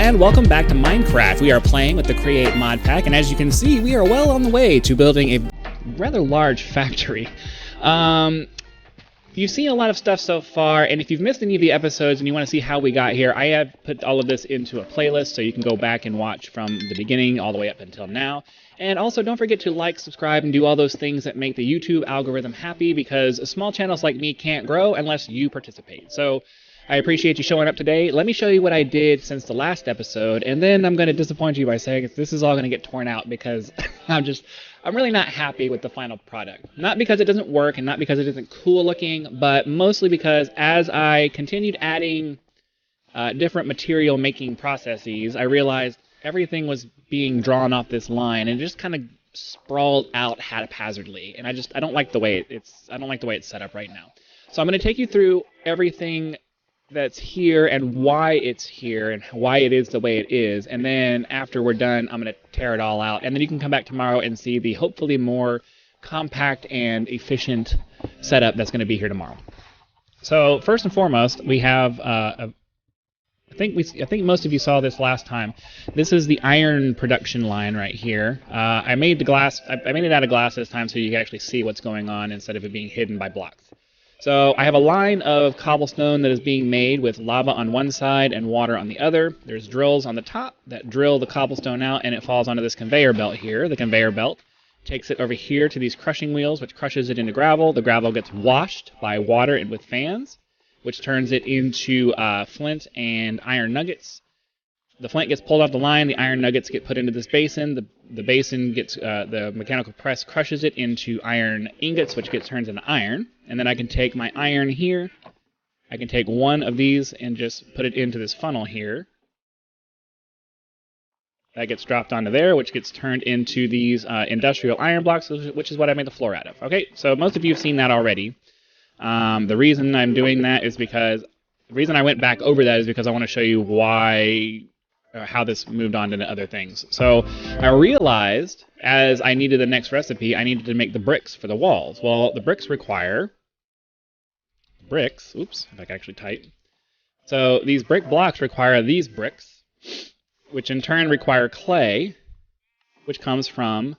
and welcome back to Minecraft. We are playing with the Create mod pack, and as you can see, we are well on the way to building a rather large factory. You've seen a lot of stuff so far, and if you've missed any of the episodes and you want to see how we got here, I have put all of this into a playlist so you can go back and watch from the beginning all the way up until now. And also, don't forget to like, subscribe, and do all those things that make the YouTube algorithm happy, because small channels like me can't grow unless you participate. So I appreciate you showing up today. Let me show you what I did since the last episode, and then I'm going to disappoint you by saying this is all going to get torn out because I'm really not happy with the final product. Not because it doesn't work and not because it isn't cool looking, but mostly because as I continued adding different material making processes, I realized everything was being drawn off this line and it just kind of sprawled out haphazardly, and I don't like the way it's set up right now. So I'm going to take you through everything that's here and why it's here and why it is the way it is, and then after we're done I'm going to tear it all out, and then you can come back tomorrow and see the hopefully more compact and efficient setup that's going to be here tomorrow. So first and foremost, we have I think most of you saw this last time. This is the iron production line right here. I made it out of glass this time so you can actually see what's going on instead of it being hidden by blocks. So I have a line of cobblestone that is being made with lava on one side and water on the other. There's drills on the top that drill the cobblestone out, and it falls onto this conveyor belt here. The conveyor belt takes it over here to these crushing wheels, which crushes it into gravel. The gravel gets washed by water and with fans, which turns it into flint and iron nuggets. The flint gets pulled off the line, the iron nuggets get put into this basin, the basin gets, the mechanical press crushes it into iron ingots, which gets turned into iron, and then I can take my iron here, I can take one of these and just put it into this funnel here. That gets dropped onto there, which gets turned into these industrial iron blocks, which is what I made the floor out of. Okay, so most of you have seen that already. The reason I'm doing that is because, the reason I went back over that is because I want to show you why, how this moved on to other things. So I realized as I needed the next recipe, I needed to make the bricks for the walls. Well, the bricks require bricks. Oops, if I can actually type. So these brick blocks require these bricks, which in turn require clay, which comes from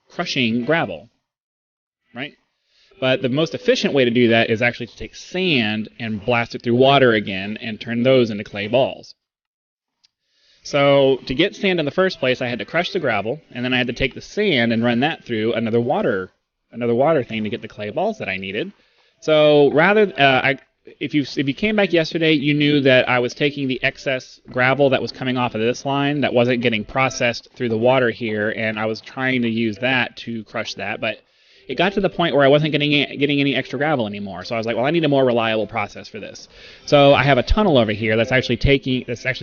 crushing gravel, right? But the most efficient way to do that is actually to take sand and blast it through water again and turn those into clay balls. So to get sand in the first place, I had to crush the gravel, and then I had to take the sand and run that through another water thing to get the clay balls that I needed. So if you came back yesterday, you knew that I was taking the excess gravel that was coming off of this line that wasn't getting processed through the water here, and I was trying to use that to crush that, but it got to the point where I wasn't getting any extra gravel anymore. So I was like, well, I need a more reliable process for this. So I have a tunnel over here that's actually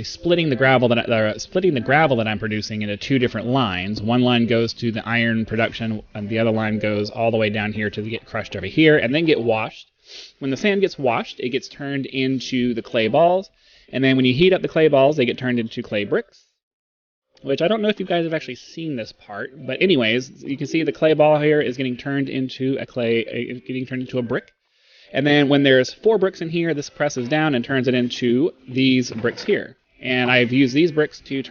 splitting the gravel that I'm producing into two different lines. One line goes to the iron production, and the other line goes all the way down here to get crushed over here and then get washed. When the sand gets washed, it gets turned into the clay balls, and then when you heat up the clay balls, they get turned into clay bricks. Which I don't know if you guys have actually seen this part, but anyways, you can see the clay ball here is getting turned into a brick. And then when there's 4 bricks in here, this presses down and turns it into these bricks here. And I've used these bricks to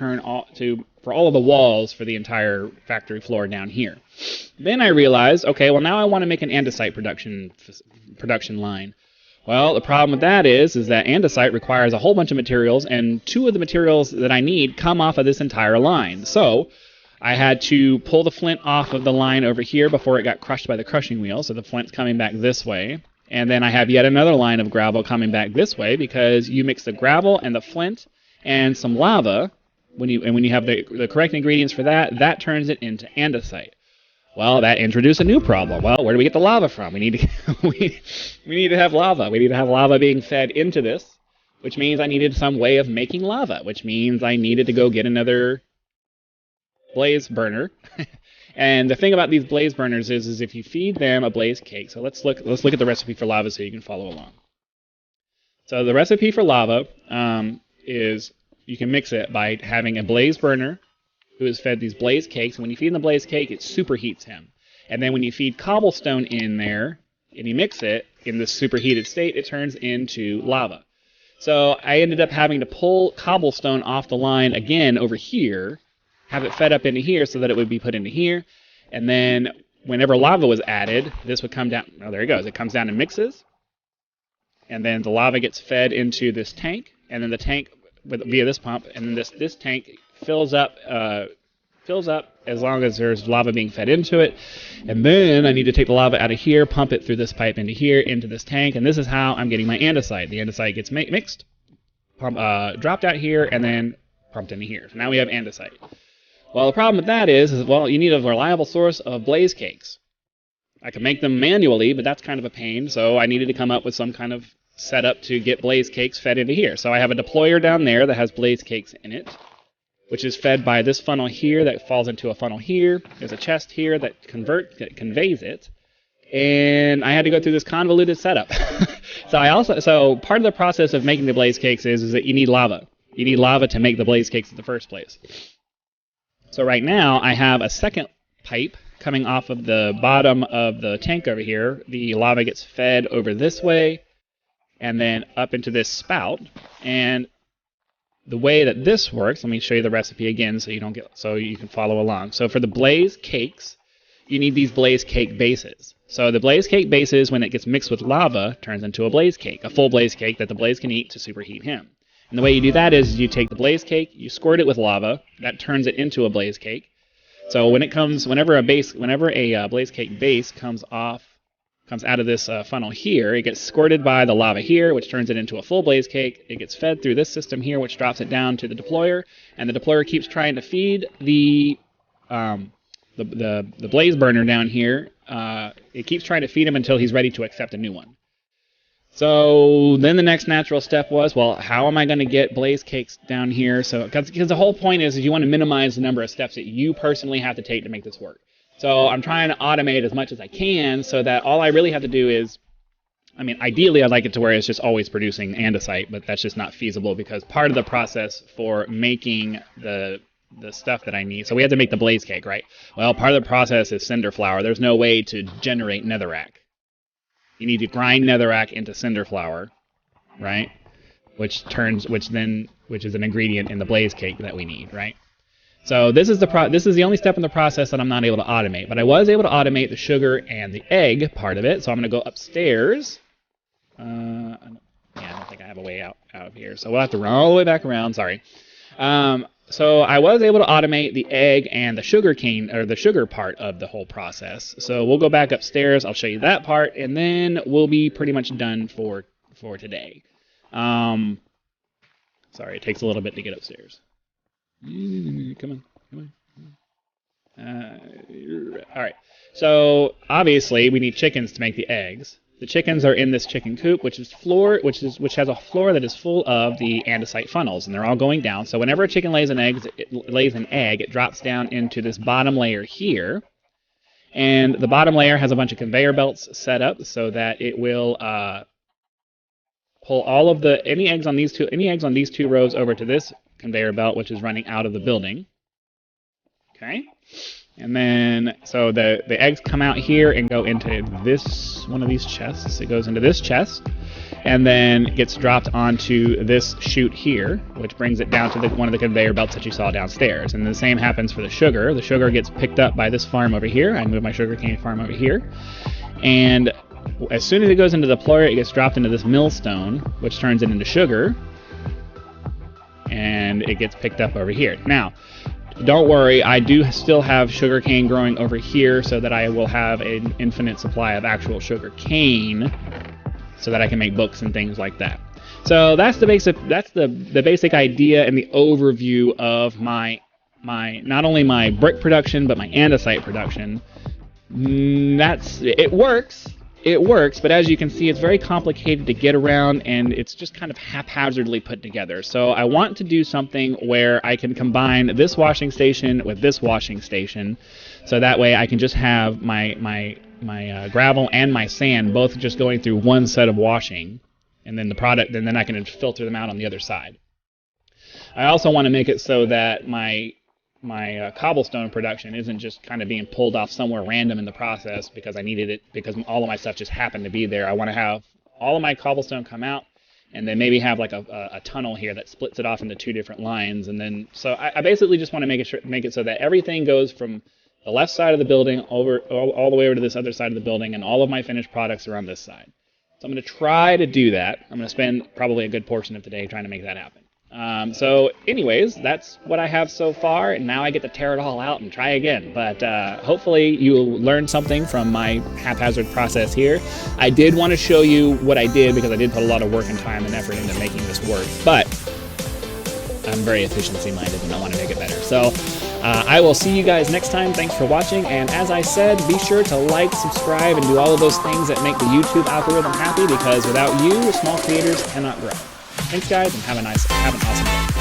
for all of the walls for the entire factory floor down here. Then I realized, okay, well now I want to make an andesite production line. Well, the problem with that is that andesite requires a whole bunch of materials, and 2 of the materials that I need come off of this entire line. So I had to pull the flint off of the line over here before it got crushed by the crushing wheel, so the flint's coming back this way. And then I have yet another line of gravel coming back this way, because you mix the gravel and the flint and some lava, when you have the correct ingredients for that, that turns it into andesite. Well, that introduced a new problem. Well, where do we get the lava from? We need to have lava. We need to have lava being fed into this, which means I needed some way of making lava, which means I needed to go get another blaze burner. And the thing about these blaze burners is if you feed them a blaze cake. So let's look at the recipe for lava so you can follow along. So the recipe for lava is you can mix it by having a blaze burner who is fed these blaze cakes, and when you feed him the blaze cake, it superheats him. And then when you feed cobblestone in there, and you mix it in this superheated state, it turns into lava. So I ended up having to pull cobblestone off the line again over here, have it fed up into here so that it would be put into here, and then whenever lava was added, this would come down. Oh, there it goes. It comes down and mixes, and then the lava gets fed into this tank, and then the tank via this pump, and then this tank fills up as long as there's lava being fed into it. And then I need to take the lava out of here, pump it through this pipe into here, into this tank, and this is how I'm getting my andesite. The andesite gets mixed, dropped out here, and then pumped into here. So now we have andesite. Well, the problem with that is well, you need a reliable source of blaze cakes. I can make them manually, but that's kind of a pain, so I needed to come up with some kind of setup to get blaze cakes fed into here. So I have a deployer down there that has blaze cakes in it, which is fed by this funnel here that falls into a funnel here. There's a chest here that conveys it, and I had to go through this convoluted setup. So part of the process of making the blaze cakes is that you need lava. You need lava to make the blaze cakes in the first place. So right now I have a second pipe coming off of the bottom of the tank over here. The lava gets fed over this way and then up into this spout, and the way that this works, let me show you the recipe again so you can follow along. So for the blaze cakes, you need these blaze cake bases. So the blaze cake bases, when it gets mixed with lava, turns into a blaze cake, a full blaze cake that the blaze can eat to superheat him. And the way you do that is you take the blaze cake, you squirt it with lava, that turns it into a blaze cake. So whenever a blaze cake base comes out of this funnel here, it gets squirted by the lava here, which turns it into a full blaze cake. It gets fed through this system here, which drops it down to the deployer, and the deployer keeps trying to feed the blaze burner down here. It keeps trying to feed him until he's ready to accept a new one. So then the next natural step was, well, how am I going to get blaze cakes down here? So because the whole point is you want to minimize the number of steps that you personally have to take to make this work. So I'm trying to automate as much as I can so that all I really have to do is, ideally I'd like it to where it's just always producing andesite, but that's just not feasible because part of the process for making the stuff that I need, so we have to make the blaze cake, right? Well, part of the process is cinder flour. There's no way to generate netherrack. You need to grind netherrack into cinder flour, right? Which is an ingredient in the blaze cake that we need, right? So this is the only step in the process that I'm not able to automate, but I was able to automate the sugar and the egg part of it. So I'm going to go upstairs. I don't think I have a way out of here, so we'll have to run all the way back around. Sorry. So I was able to automate the egg and the sugar cane, or the sugar part of the whole process. So we'll go back upstairs. I'll show you that part, and then we'll be pretty much done for today. Sorry, it takes a little bit to get upstairs. Come on. All right. So obviously we need chickens to make the eggs. The chickens are in this chicken coop, which has a floor that is full of the andesite funnels, and they're all going down. So whenever a chicken lays an egg, it drops down into this bottom layer here, and the bottom layer has a bunch of conveyor belts set up so that it will pull all of any eggs on these two rows over to this conveyor belt, which is running out of the building. Okay. And then, so the eggs come out here and go into one of these chests. It goes into this chest, and then gets dropped onto this chute here, which brings it down to one of the conveyor belts that you saw downstairs. And the same happens for the sugar. The sugar gets picked up by this farm over here. I move my sugarcane farm over here. And as soon as it goes into the deployer, it gets dropped into this millstone, which turns it into sugar. And it gets picked up over here. Now, don't worry, I do still have sugar cane growing over here so that I will have an infinite supply of actual sugar cane so that I can make books and things like that. So that's the basic idea and the overview of my not only my brick production but my andesite production. It works, but as you can see, it's very complicated to get around, and it's just kind of haphazardly put together. So I want to do something where I can combine this washing station with this washing station, so that way I can just have my gravel and my sand both just going through one set of washing, and then then I can filter them out on the other side. I also want to make it so that my cobblestone production isn't just kind of being pulled off somewhere random in the process because I needed it, because all of my stuff just happened to be there. I want to have all of my cobblestone come out and then maybe have like a tunnel here that splits it off into 2 different lines. And then, so I basically just want to make it so that everything goes from the left side of the building over all the way over to this other side of the building, and all of my finished products are on this side. So I'm going to try to do that. I'm going to spend probably a good portion of today trying to make that happen. So anyways, that's what I have so far, and now I get to tear it all out and try again. But hopefully you'll learn something from my haphazard process here. I did want to show you what I did because I did put a lot of work and time and effort into making this work, but I'm very efficiency minded and I want to make it better. So I will see you guys next time. Thanks for watching, and as I said, be sure to like, subscribe, and do all of those things that make the YouTube algorithm happy, because without you, small creators cannot grow. Thanks guys, and have an awesome day.